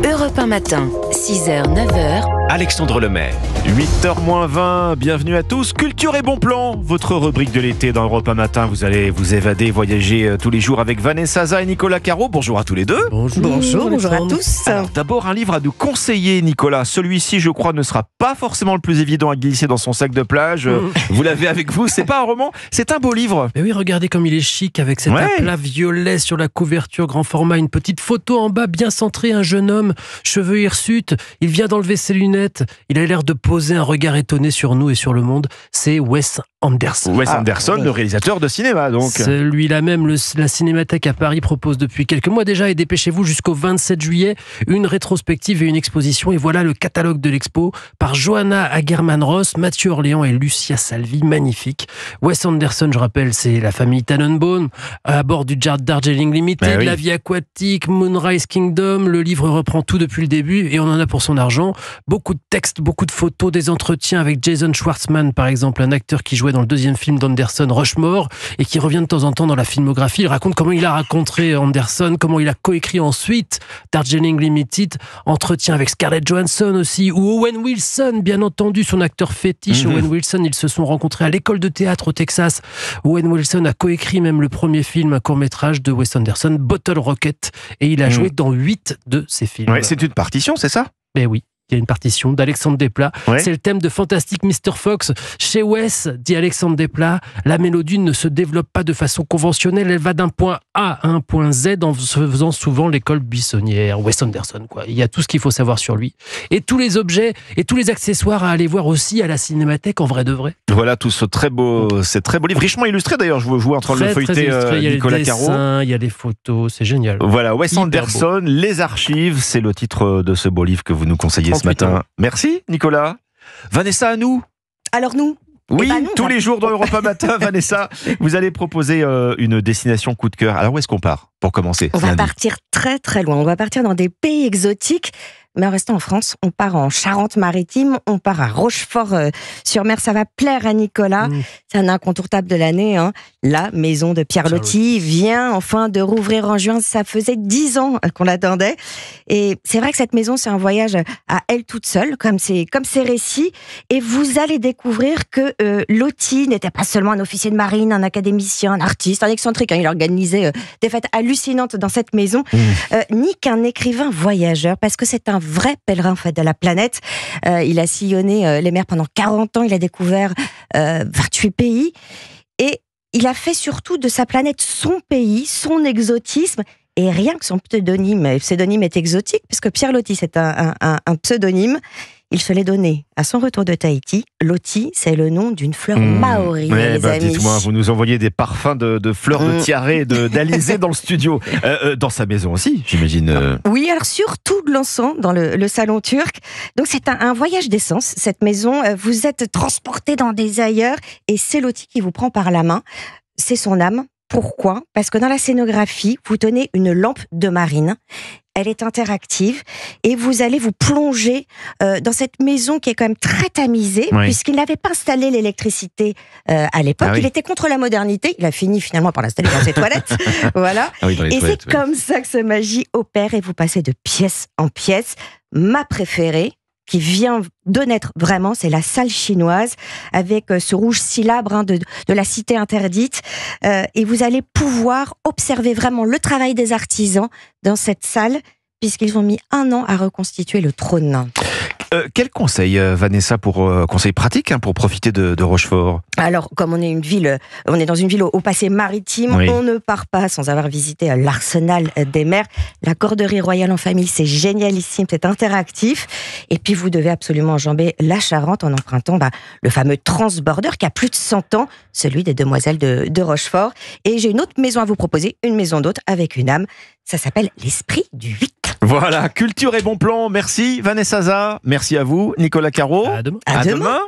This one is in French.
Europe 1 matin, 6h, 9h. Alexandre Lemay, 8h-20, bienvenue à tous. Culture et bon plan, votre rubrique de l'été dans Europe 1 matin. Vous allez vous évader, voyager tous les jours avec Vanessa Zaza et Nicolas Caro. Bonjour à tous les deux. Bonjour à tous. Alors, d'abord, un livre à nous conseiller, Nicolas. Celui-ci, je crois, ne sera pas forcément le plus évident à glisser dans son sac de plage. Vous l'avez avec vous, c'est pas un roman, c'est un beau livre. Mais oui, regardez comme il est chic avec cet aplat violet sur la couverture grand format, une petite photo en bas bien centrée, un jeune homme, cheveux hirsutes, il vient d'enlever ses lunettes, il a l'air de poser un regard étonné sur nous et sur le monde. C'est Wes Anderson. Wes Anderson, le réalisateur de cinéma, donc. Celui-là même, la Cinémathèque à Paris propose depuis quelques mois déjà, et dépêchez-vous, jusqu'au 27 juillet, une rétrospective et une exposition. Et voilà le catalogue de l'expo par Johanna Agerman-Ross, Mathieu Orléans et Lucia Salvi. Magnifique. Wes Anderson, je rappelle, c'est la famille Tannenbaum, à bord du Darjeeling Limited, La vie aquatique, Moonrise Kingdom. Le livre reprend tout depuis le début et on en a pour son argent. Beaucoup de textes, beaucoup de photos, des entretiens avec Jason Schwartzman, par exemple, un acteur qui jouait dans le deuxième film d'Anderson, Rushmore, et qui revient de temps en temps dans la filmographie. Il raconte comment il a rencontré Anderson, comment il a coécrit ensuite Darjeeling Limited, entretien avec Scarlett Johansson aussi, ou Owen Wilson, bien entendu, son acteur fétiche. Owen Wilson, ils se sont rencontrés à l'école de théâtre au Texas. Owen Wilson a coécrit même le premier film, un court-métrage de Wes Anderson, Bottle Rocket, et il a joué dans 8 de ses films. Ouais, c'est une partition, c'est ça ? Ben oui. Il y a une partition d'Alexandre Desplat. C'est le thème de Fantastic Mr. Fox. Chez Wes, dit Alexandre Desplat, la mélodie ne se développe pas de façon conventionnelle. Elle va d'un point A à un point Z en se faisant souvent l'école buissonnière. Wes Anderson, quoi. Il y a tout ce qu'il faut savoir sur lui. Et tous les objets et tous les accessoires à aller voir aussi à la Cinémathèque en vrai de vrai. Voilà tout ce très beau livre, richement illustré d'ailleurs. Je vous en train de le feuilleter, Nicolas Caro. Il y a des photos, c'est génial. Voilà, Wes Anderson, Les Archives, c'est le titre de ce beau livre que vous nous conseillez ce matin. Merci Nicolas. Vanessa, à nous. Alors nous. Oui, tous les jours dans Europe 1 matin, Vanessa, vous allez proposer une destination coup de cœur. Alors où est-ce qu'on part pour commencer? On va partir très très loin. On va partir dans des pays exotiques. Mais en restant en France, on part en Charente-Maritime, on part à Rochefort-sur-Mer. Ça va plaire à Nicolas. C'est un incontournable de l'année. La maison de Pierre Loti vient enfin de rouvrir en juin. Ça faisait 10 ans qu'on l'attendait. Et c'est vrai que cette maison, c'est un voyage à elle toute seule, comme ses récits. Et vous allez découvrir que Loti n'était pas seulement un officier de marine, un académicien, un artiste, un excentrique. Il organisait des fêtes hallucinantes dans cette maison. Ni qu'un écrivain voyageur, parce que c'est un vrai pèlerin en fait de la planète. Il a sillonné les mers pendant 40 ans, il a découvert 28 pays et il a fait surtout de sa planète son pays, son exotisme. Et rien que son pseudonyme est exotique, puisque Pierre Loti, c'est un pseudonyme. Il se l'est donné à son retour de Tahiti. Loti, c'est le nom d'une fleur maori, les amis. Dites-moi, vous nous envoyez des parfums de fleurs de tiare, d'alizé dans le studio. Dans sa maison aussi, j'imagine. Oui, alors surtout de l'encens dans le salon turc. Donc c'est un voyage d'essence, cette maison. Vous êtes transporté dans des ailleurs et c'est Loti qui vous prend par la main. C'est son âme. Pourquoi ? Parce que dans la scénographie, vous tenez une lampe de marine. Elle est interactive et vous allez vous plonger dans cette maison qui est quand même très tamisée, puisqu'il n'avait pas installé l'électricité à l'époque. Il était contre la modernité. Il a fini finalement par l'installer dans ses toilettes. Voilà. Et c'est comme ça que cette magie opère et vous passez de pièce en pièce. Ma préférée, qui vient de naître vraiment, c'est la salle chinoise, avec ce rouge syllabre de la cité interdite. Et vous allez pouvoir observer vraiment le travail des artisans dans cette salle, puisqu'ils ont mis 1 an à reconstituer le trône. Quel conseil, Vanessa, conseil pratique pour profiter de Rochefort? Alors, comme on est dans une ville au passé maritime, on ne part pas sans avoir visité l'arsenal des mers. La corderie royale en famille, c'est génialissime, c'est interactif. Et puis, vous devez absolument enjamber la Charente en empruntant le fameux transborder qui a plus de 100 ans, celui des demoiselles de Rochefort. Et j'ai une autre maison à vous proposer, une maison d'hôte avec une âme. Ça s'appelle l'Esprit du 8. Voilà, culture et bon plan. Merci Vanessa Zaza. Merci à vous, Nicolas Caro. À demain. À demain.